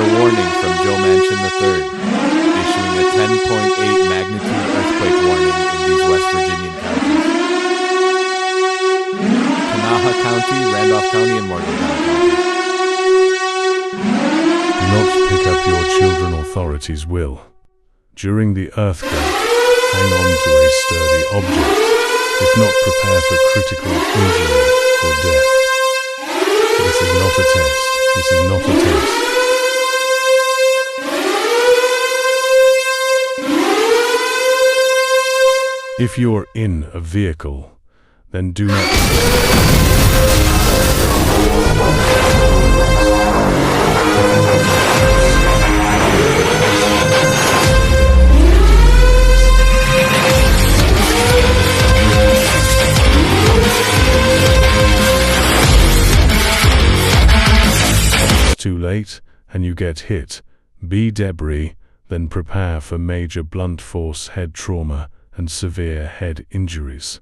a warning from Joe Manchin III, issuing a 10.8 magnitude earthquake warning in these West Virginian counties. Kanawha County, Randolph County, and Morgantown County. Do not pick up your children, authorities will. During the earthquake, hang on to a sturdy object. If not, prepare for critical injury or death. This is not a test. This is not a test. If you're in a vehicle, then do not... Too late, and you get hit. Be debris, then prepare for major blunt force head trauma and severe head injuries.